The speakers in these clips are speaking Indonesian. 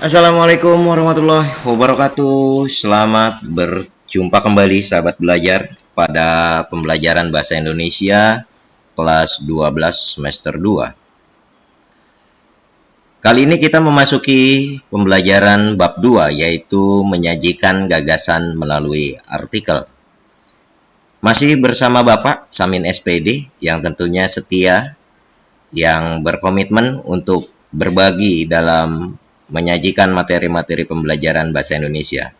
Assalamualaikum warahmatullahi wabarakatuh. Selamat berjumpa kembali sahabat belajar pada pembelajaran bahasa Indonesia kelas 12 semester 2. Kali ini kita memasuki pembelajaran bab 2, yaitu menyajikan gagasan melalui artikel. Masih bersama Bapak Samin SPD yang tentunya setia, yang berkomitmen untuk berbagi dalam menyajikan materi-materi pembelajaran bahasa Indonesia.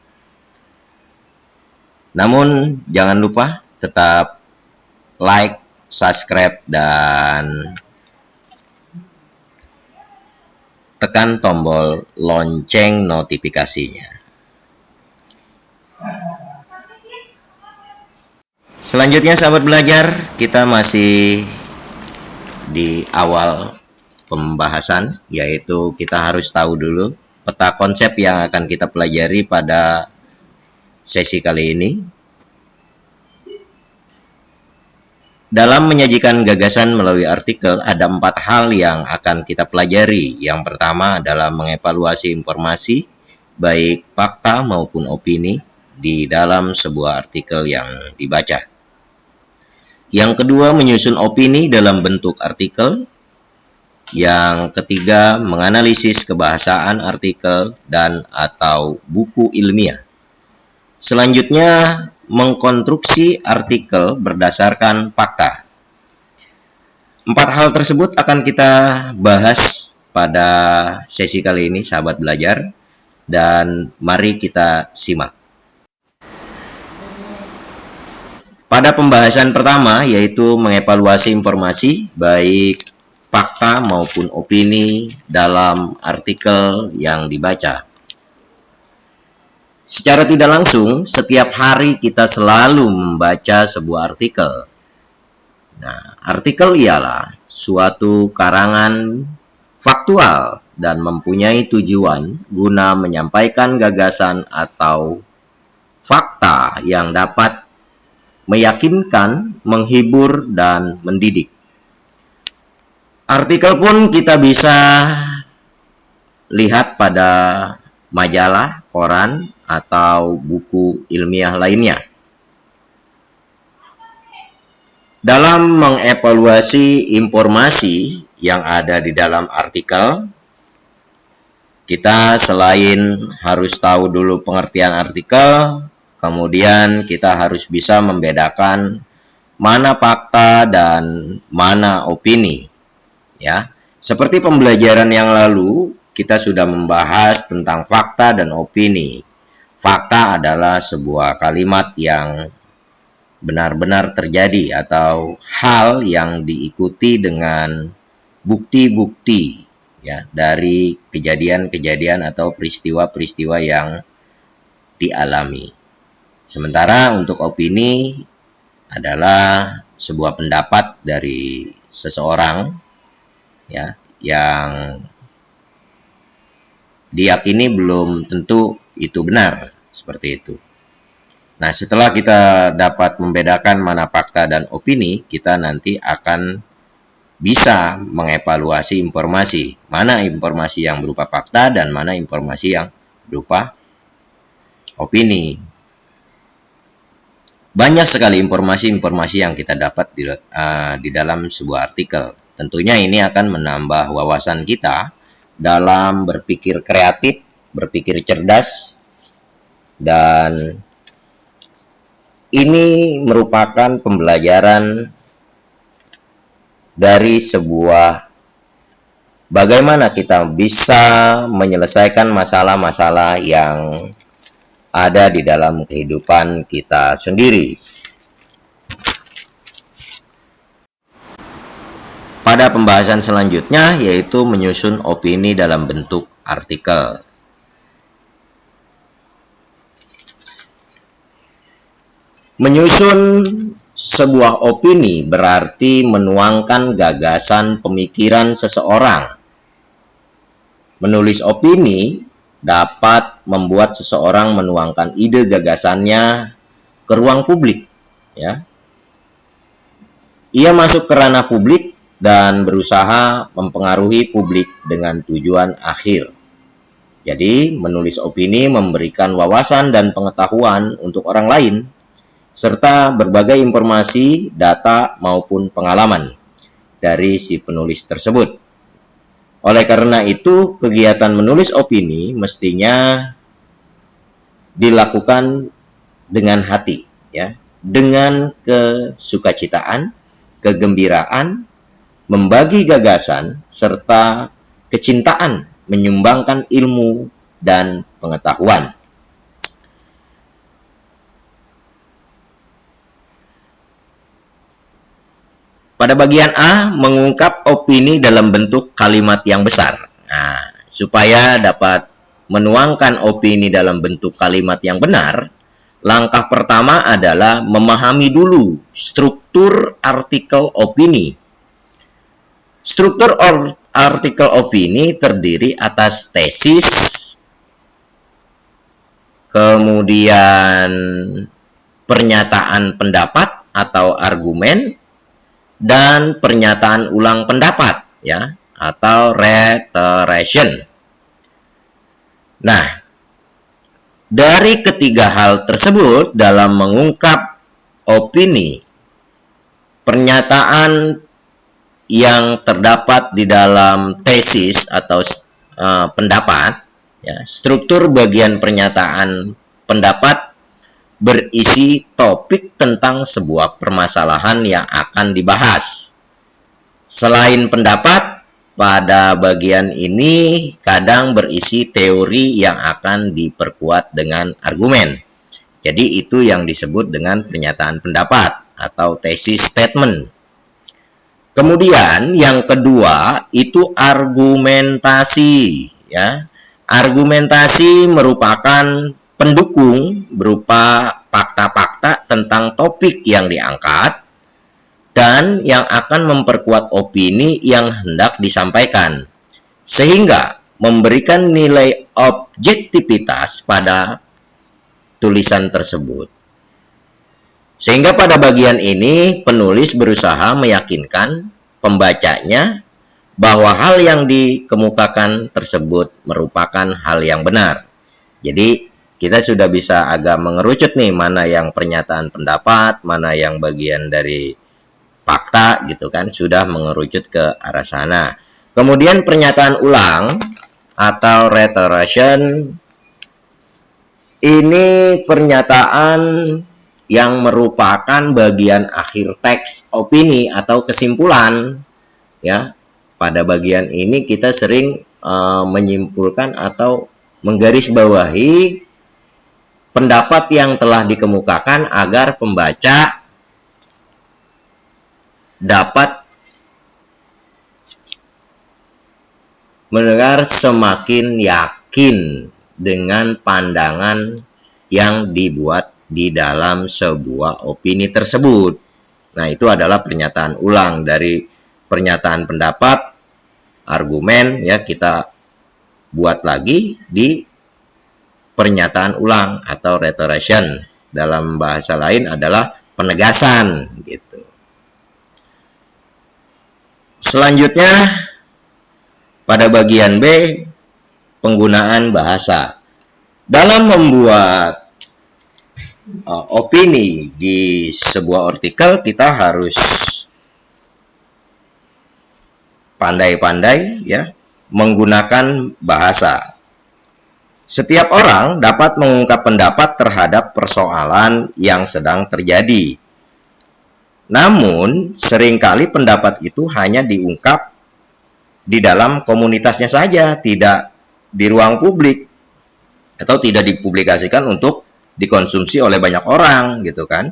Namun jangan lupa tetap like, subscribe, dan tekan tombol lonceng notifikasinya. Selanjutnya sahabat belajar, kita masih di awal pembahasan, yaitu kita harus tahu dulu peta konsep yang akan kita pelajari pada sesi kali ini. Dalam menyajikan gagasan melalui artikel, ada 4 hal yang akan kita pelajari. Yang pertama adalah mengevaluasi informasi, baik fakta maupun opini, di dalam sebuah artikel yang dibaca. Yang kedua, menyusun opini dalam bentuk artikel. Yang ketiga, menganalisis kebahasaan artikel dan atau buku ilmiah. Selanjutnya, mengkonstruksi artikel berdasarkan fakta. 4 hal tersebut akan kita bahas pada sesi kali ini, sahabat belajar, dan mari kita simak. Pada pembahasan pertama, yaitu mengevaluasi informasi, baik fakta maupun opini dalam artikel yang dibaca. Secara tidak langsung, setiap hari kita selalu membaca sebuah artikel. Nah, artikel ialah suatu karangan faktual dan mempunyai tujuan guna menyampaikan gagasan atau fakta yang dapat meyakinkan, menghibur, dan mendidik. Artikel pun kita bisa lihat pada majalah, koran, atau buku ilmiah lainnya. Dalam mengevaluasi informasi yang ada di dalam artikel, kita selain harus tahu dulu pengertian artikel, kemudian kita harus bisa membedakan mana fakta dan mana opini. Ya, seperti pembelajaran yang lalu, kita sudah membahas tentang fakta dan opini. Fakta adalah sebuah kalimat yang benar-benar terjadi atau hal yang diikuti dengan bukti-bukti, ya, dari kejadian-kejadian atau peristiwa-peristiwa yang dialami. Sementara untuk opini adalah sebuah pendapat dari seseorang, ya, yang diyakini belum tentu itu benar, seperti itu. Nah, setelah kita dapat membedakan mana fakta dan opini, kita nanti akan bisa mengevaluasi informasi, mana informasi yang berupa fakta dan mana informasi yang berupa opini. Banyak sekali informasi-informasi yang kita dapat di dalam sebuah artikel. Tentunya ini akan menambah wawasan kita dalam berpikir kreatif, berpikir cerdas, dan ini merupakan pembelajaran dari sebuah bagaimana kita bisa menyelesaikan masalah-masalah yang ada di dalam kehidupan kita sendiri. Pada pembahasan selanjutnya, yaitu menyusun opini dalam bentuk artikel. Menyusun sebuah opini berarti menuangkan gagasan pemikiran seseorang. Menulis opini dapat membuat seseorang menuangkan ide gagasannya ke ruang publik, ya. Ia masuk ke ranah publik dan berusaha mempengaruhi publik dengan tujuan akhir. Jadi, menulis opini memberikan wawasan dan pengetahuan untuk orang lain, serta berbagai informasi, data, maupun pengalaman dari si penulis tersebut. Oleh karena itu, kegiatan menulis opini mestinya dilakukan dengan hati, ya, dengan kesukacitaan, kegembiraan, membagi gagasan, serta kecintaan menyumbangkan ilmu dan pengetahuan. Pada bagian A, mengungkap opini dalam bentuk kalimat yang besar. Nah, supaya dapat menuangkan opini dalam bentuk kalimat yang benar, langkah pertama adalah memahami dulu struktur artikel opini. Struktur artikel opini terdiri atas tesis, kemudian pernyataan pendapat atau argumen, dan pernyataan ulang pendapat, ya, atau reiteration. Nah, dari ketiga hal tersebut dalam mengungkap opini, pernyataan yang terdapat di dalam tesis atau pendapat, ya, struktur bagian pernyataan pendapat berisi topik tentang sebuah permasalahan yang akan dibahas. Selain pendapat, pada bagian ini kadang berisi teori yang akan diperkuat dengan argumen. Jadi itu yang disebut dengan pernyataan pendapat atau thesis statement. Kemudian yang kedua itu argumentasi, ya. Argumentasi merupakan pendukung berupa fakta-fakta tentang topik yang diangkat dan yang akan memperkuat opini yang hendak disampaikan, sehingga memberikan nilai objektivitas pada tulisan tersebut. Sehingga pada bagian ini penulis berusaha meyakinkan pembacanya bahwa hal yang dikemukakan tersebut merupakan hal yang benar. Jadi kita sudah bisa agak mengerucut nih mana yang pernyataan pendapat, mana yang bagian dari fakta gitu kan, sudah mengerucut ke arah sana. Kemudian pernyataan ulang atau reiteration ini pernyataan yang merupakan bagian akhir teks opini atau kesimpulan, ya. Pada bagian ini kita sering menyimpulkan atau menggarisbawahi pendapat yang telah dikemukakan agar pembaca dapat mendengar semakin yakin dengan pandangan yang dibuat di dalam sebuah opini tersebut. Nah, itu adalah pernyataan ulang dari pernyataan pendapat, argumen, ya, kita buat lagi di pernyataan ulang atau reiteration. Dalam bahasa lain adalah penegasan gitu. Selanjutnya pada bagian B, penggunaan bahasa. Dalam membuat opini di sebuah artikel, kita harus pandai-pandai, ya, menggunakan bahasa. Setiap orang dapat mengungkap pendapat terhadap persoalan yang sedang terjadi. Namun, seringkali pendapat itu hanya diungkap di dalam komunitasnya saja, tidak di ruang publik, atau tidak dipublikasikan untuk dikonsumsi oleh banyak orang, gitu kan.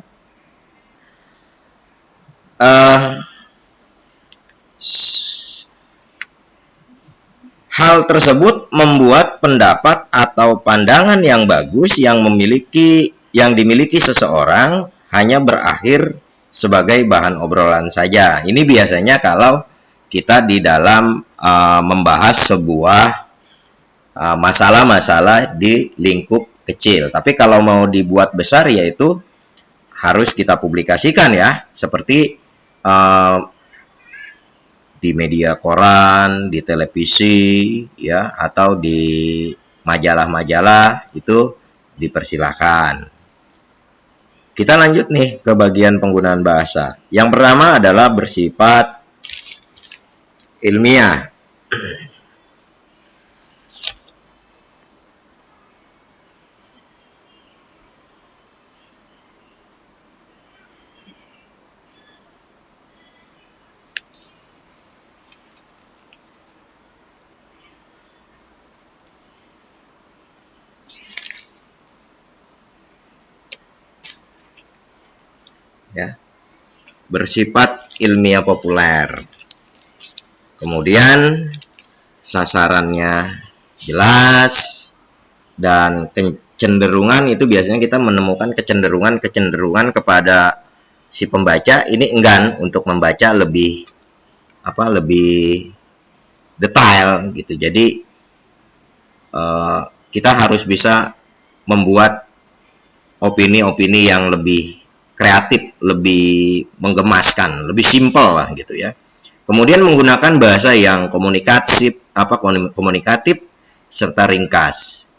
Hal tersebut membuat pendapat atau pandangan yang bagus yang dimiliki seseorang hanya berakhir sebagai bahan obrolan saja. Ini biasanya kalau kita di dalam membahas sebuah masalah-masalah di lingkup kecil. Tapi kalau mau dibuat besar, yaitu harus kita publikasikan, ya, seperti di media koran, di televisi, ya, atau di majalah-majalah itu dipersilahkan. Kita lanjut nih ke bagian penggunaan bahasa. Yang pertama adalah bersifat ilmiah. Ya, bersifat ilmiah populer. Kemudian sasarannya jelas dan kecenderungan itu biasanya kita menemukan kecenderungan kepada si pembaca ini enggan untuk membaca lebih detail gitu. Jadi kita harus bisa membuat opini-opini yang lebih kreatif, lebih menggemaskan, lebih simpel lah gitu ya. Kemudian menggunakan bahasa yang komunikatif serta ringkas.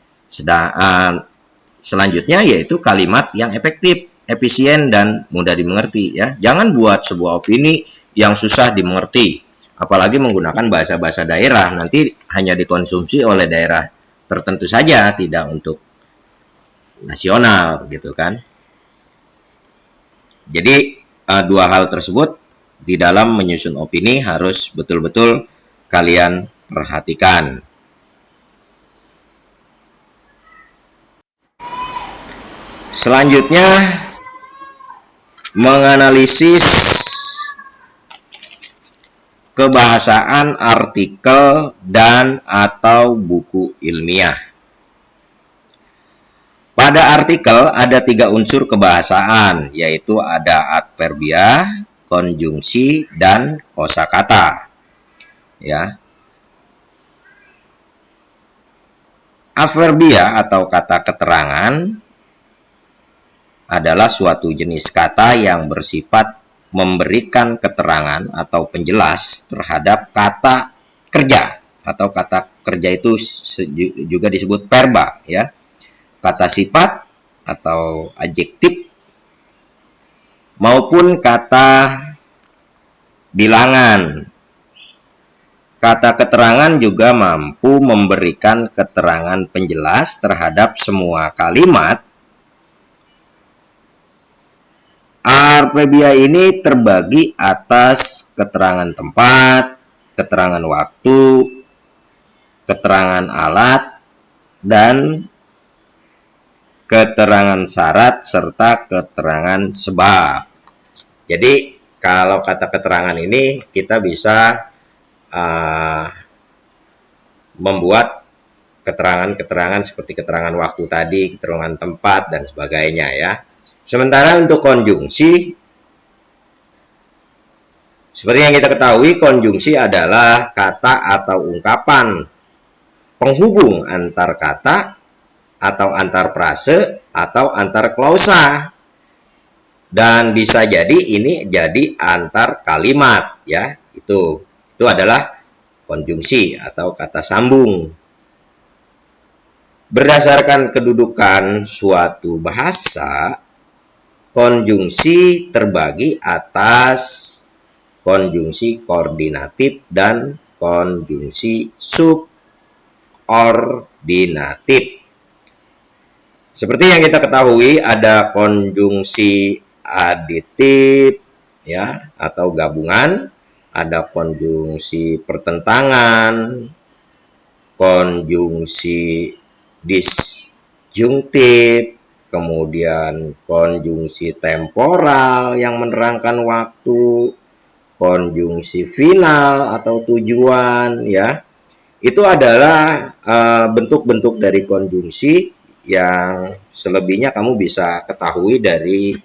Selanjutnya yaitu kalimat yang efektif, efisien dan mudah dimengerti ya. Jangan buat sebuah opini yang susah dimengerti, apalagi menggunakan bahasa-bahasa daerah, nanti hanya dikonsumsi oleh daerah tertentu saja, tidak untuk nasional gitu kan. Jadi dua hal tersebut di dalam menyusun opini harus betul-betul kalian perhatikan. Selanjutnya, menganalisis kebahasaan artikel dan atau buku ilmiah. Pada artikel ada 3 unsur kebahasaan, yaitu ada adverbial, konjungsi, dan kosakata. Ya. Adverbial atau kata keterangan adalah suatu jenis kata yang bersifat memberikan keterangan atau penjelas terhadap kata kerja, atau kata kerja itu juga disebut verba ya. Kata sifat atau adjektif maupun kata bilangan. Kata keterangan juga mampu memberikan keterangan penjelas terhadap semua kalimat. Adverbial ini terbagi atas keterangan tempat, keterangan waktu, keterangan alat, dan keterangan syarat serta keterangan sebab. Jadi kalau kata keterangan ini kita bisa membuat keterangan-keterangan seperti keterangan waktu tadi, keterangan tempat dan sebagainya ya. Sementara untuk konjungsi, seperti yang kita ketahui, konjungsi adalah kata atau ungkapan penghubung antar kata atau antar frase atau antar klausa, dan bisa jadi ini jadi antar kalimat ya. Itu adalah konjungsi atau kata sambung. Berdasarkan kedudukan suatu bahasa, konjungsi terbagi atas konjungsi koordinatif dan konjungsi subordinatif. Seperti yang kita ketahui, ada konjungsi aditif ya atau gabungan, ada konjungsi pertentangan, konjungsi disjungtif, kemudian konjungsi temporal yang menerangkan waktu, konjungsi final atau tujuan ya. Itu adalah bentuk-bentuk dari konjungsi yang selebihnya kamu bisa ketahui dari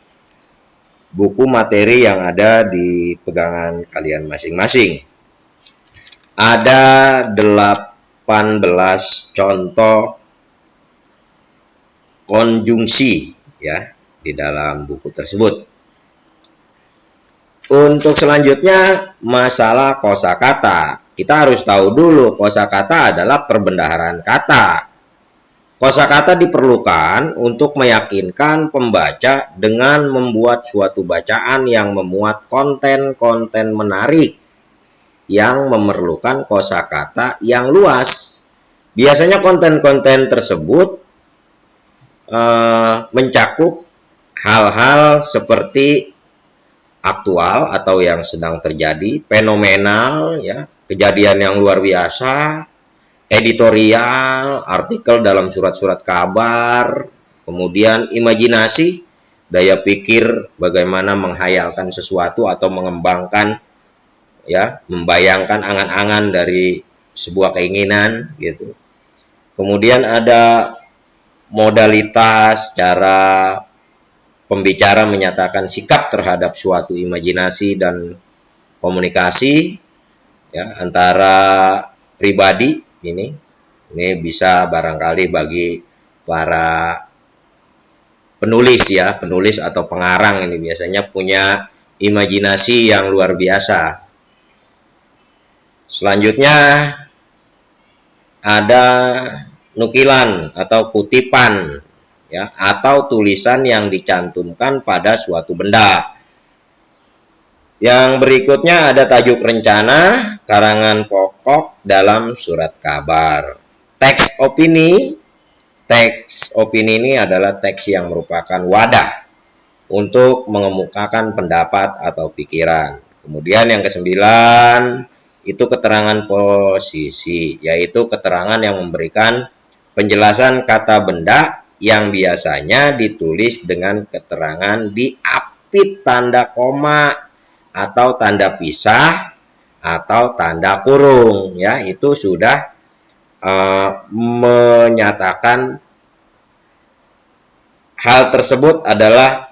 buku materi yang ada di pegangan kalian masing-masing. Ada 18 contoh konjungsi ya di dalam buku tersebut. Untuk selanjutnya masalah kosakata. Kita harus tahu dulu kosakata adalah perbendaharaan kata. Kosakata diperlukan untuk meyakinkan pembaca dengan membuat suatu bacaan yang memuat konten-konten menarik yang memerlukan kosakata yang luas. Biasanya konten-konten tersebut mencakup hal-hal seperti aktual atau yang sedang terjadi, fenomenal, ya, kejadian yang luar biasa, editorial, artikel dalam surat-surat kabar, kemudian imajinasi, daya pikir bagaimana menghayalkan sesuatu atau mengembangkan, ya, membayangkan angan-angan dari sebuah keinginan gitu. Kemudian ada modalitas, cara pembicara menyatakan sikap terhadap suatu imajinasi dan komunikasi, ya, antara pribadi. Ini bisa barangkali bagi para penulis, ya, penulis atau pengarang ini biasanya punya imajinasi yang luar biasa. Selanjutnya ada nukilan atau kutipan, ya, atau tulisan yang dicantumkan pada suatu benda. Yang berikutnya ada tajuk rencana, karangan pokok dalam surat kabar. Teks opini ini adalah teks yang merupakan wadah untuk mengemukakan pendapat atau pikiran. Kemudian yang kesembilan itu keterangan posisi, yaitu keterangan yang memberikan penjelasan kata benda yang biasanya ditulis dengan keterangan diapit tanda koma atau tanda pisah atau tanda kurung, ya, itu sudah menyatakan hal tersebut adalah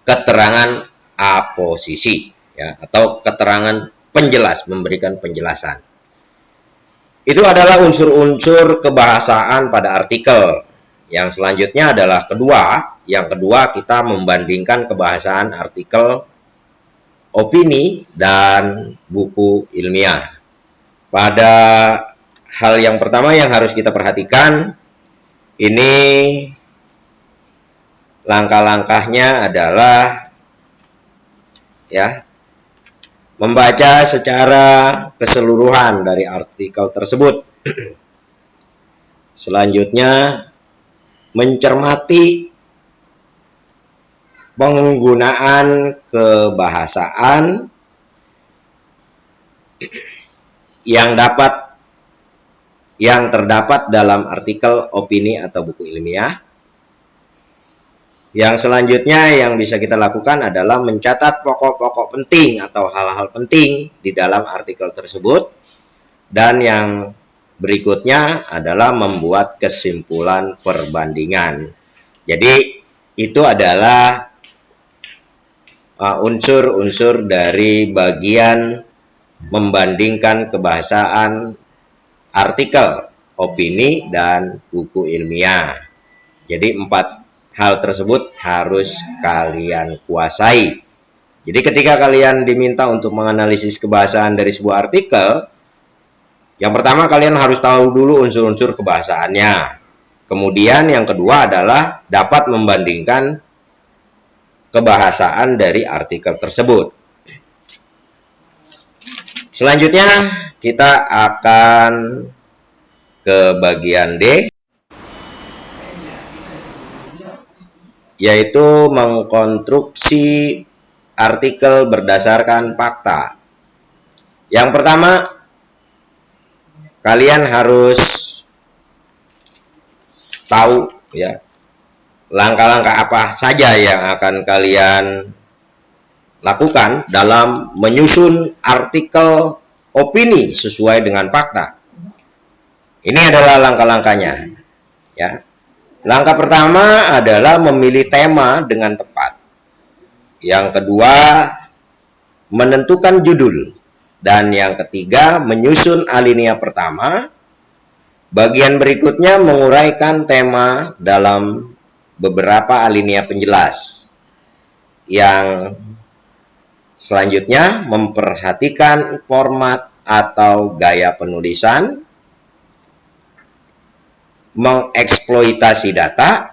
keterangan aposisi, ya, atau keterangan penjelas, memberikan penjelasan. Itu adalah unsur-unsur kebahasaan pada artikel. Yang selanjutnya adalah yang kedua kita membandingkan kebahasaan artikel opini dan buku ilmiah. Pada hal yang pertama yang harus kita perhatikan, ini langkah-langkahnya adalah, ya, membaca secara keseluruhan dari artikel tersebut. Selanjutnya mencermati penggunaan kebahasaan yang terdapat dalam artikel opini atau buku ilmiah. Yang selanjutnya yang bisa kita lakukan adalah mencatat pokok-pokok penting atau hal-hal penting di dalam artikel tersebut. Dan yang berikutnya adalah membuat kesimpulan perbandingan. Jadi itu adalah unsur-unsur dari bagian membandingkan kebahasaan artikel, opini, dan buku ilmiah. Jadi 4 hal tersebut harus kalian kuasai. Jadi ketika kalian diminta untuk menganalisis kebahasaan dari sebuah artikel, yang pertama kalian harus tahu dulu unsur-unsur kebahasaannya. Kemudian yang kedua adalah dapat membandingkan kebahasaan dari artikel tersebut. Selanjutnya kita akan ke bagian D, yaitu mengkonstruksi artikel berdasarkan fakta. Yang pertama, kalian harus tahu, ya, langkah-langkah apa saja yang akan kalian lakukan dalam menyusun artikel opini sesuai dengan fakta. Ini adalah langkah-langkahnya, ya. Langkah pertama adalah memilih tema dengan tepat. Yang kedua, menentukan judul. Dan yang ketiga, menyusun alinea pertama. Bagian berikutnya menguraikan tema dalam beberapa alinea penjelas. Yang selanjutnya memperhatikan format atau gaya penulisan. mengeksploitasi data,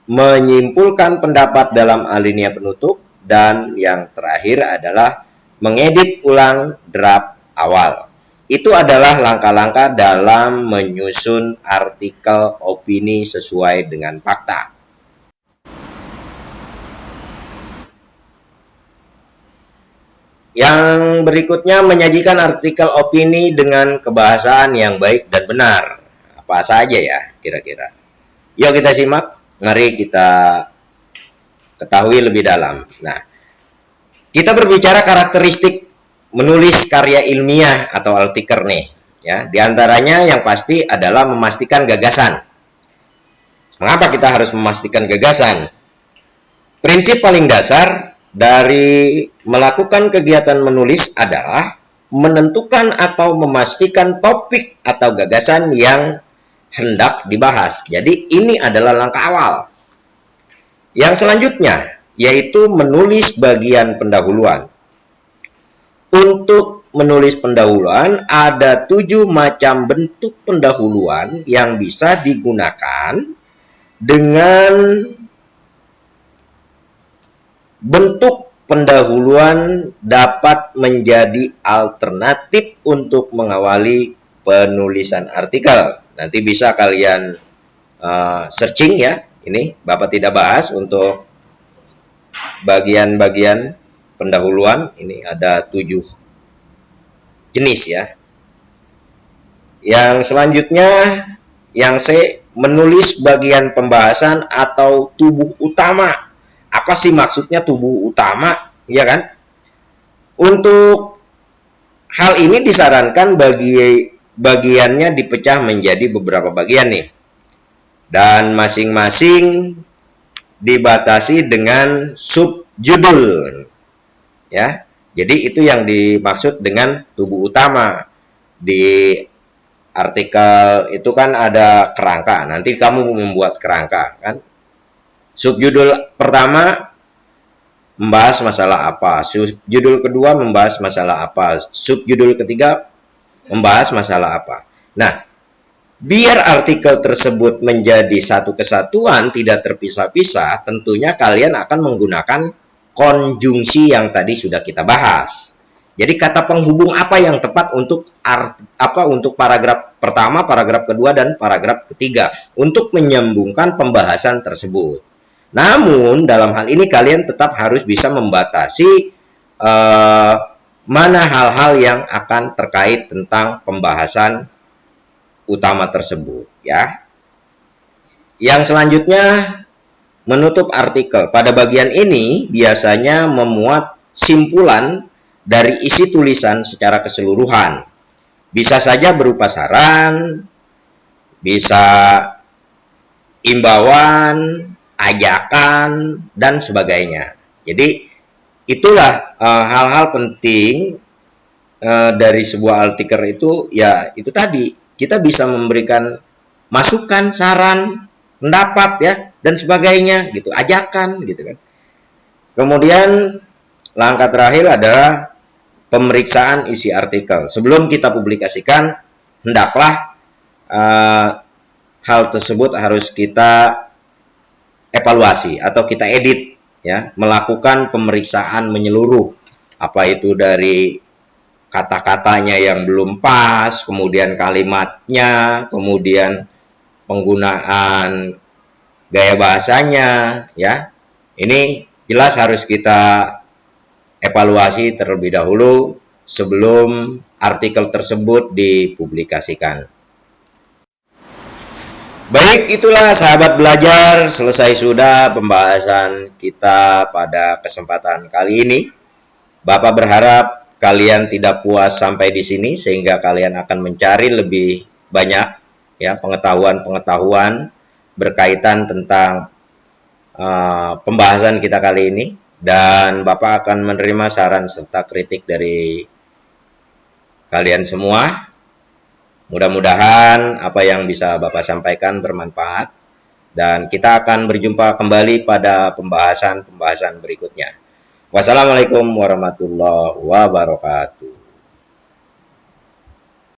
menyimpulkan pendapat dalam alinea penutup, dan yang terakhir adalah mengedit ulang draft awal. Itu adalah langkah-langkah dalam menyusun artikel opini sesuai dengan fakta. Yang berikutnya, menyajikan artikel opini dengan kebahasaan yang baik dan benar. Apa saja ya kira-kira? Yuk kita simak, mari kita ketahui lebih dalam. Nah, kita berbicara karakteristik menulis karya ilmiah atau artikel nih, ya. Di antaranya yang pasti adalah memastikan gagasan. Mengapa kita harus memastikan gagasan? Prinsip paling dasar dari melakukan kegiatan menulis adalah menentukan atau memastikan topik atau gagasan yang hendak dibahas. Jadi ini adalah langkah awal. Yang selanjutnya yaitu menulis bagian pendahuluan. Untuk menulis pendahuluan ada 7 macam bentuk pendahuluan yang bisa digunakan. Dengan bentuk pendahuluan dapat menjadi alternatif untuk mengawali penulisan artikel. Nanti bisa kalian searching ya. Ini Bapak tidak bahas untuk bagian-bagian pendahuluan. Ini ada 7 jenis ya. Yang selanjutnya, yang C, menulis bagian pembahasan atau tubuh utama. Apa sih maksudnya tubuh utama? Ya kan? Untuk hal ini disarankan bagiannya dipecah menjadi beberapa bagian nih. Dan masing-masing dibatasi dengan subjudul. Ya. Jadi itu yang dimaksud dengan tubuh utama. Di artikel itu kan ada kerangka. Nanti kamu membuat kerangka kan. Subjudul pertama membahas masalah apa, subjudul kedua membahas masalah apa, subjudul ketiga membahas masalah apa. Nah, biar artikel tersebut menjadi satu kesatuan, tidak terpisah-pisah, tentunya kalian akan menggunakan konjungsi yang tadi sudah kita bahas. Jadi kata penghubung apa yang tepat untuk untuk paragraf pertama, paragraf kedua, dan paragraf ketiga untuk menyambungkan pembahasan tersebut. Namun dalam hal ini kalian tetap harus bisa membatasi mana hal-hal yang akan terkait tentang pembahasan utama tersebut ya. Yang selanjutnya, menutup artikel. Pada bagian ini biasanya memuat simpulan dari isi tulisan secara keseluruhan. Bisa saja berupa saran, bisa imbauan, ajakan, dan sebagainya. Jadi itulah hal-hal penting dari sebuah artikel itu, ya itu tadi, kita bisa memberikan masukan, saran, pendapat ya, dan sebagainya gitu, ajakan gitu kan. Kemudian langkah terakhir adalah pemeriksaan isi artikel. Sebelum kita publikasikan, hendaklah hal tersebut harus kita evaluasi atau kita edit ya, melakukan pemeriksaan menyeluruh, apa itu dari kata-katanya yang belum pas, kemudian kalimatnya, kemudian penggunaan gaya bahasanya ya. Ini jelas harus kita evaluasi terlebih dahulu sebelum artikel tersebut dipublikasikan. Baik, itulah sahabat belajar, selesai sudah pembahasan kita pada kesempatan kali ini. Bapak berharap kalian tidak puas sampai di sini, sehingga kalian akan mencari lebih banyak ya pengetahuan-pengetahuan berkaitan tentang pembahasan kita kali ini. Dan Bapak akan menerima saran serta kritik dari kalian semua. Mudah-mudahan apa yang bisa Bapak sampaikan bermanfaat, dan kita akan berjumpa kembali pada pembahasan-pembahasan berikutnya. Wassalamualaikum warahmatullahi wabarakatuh.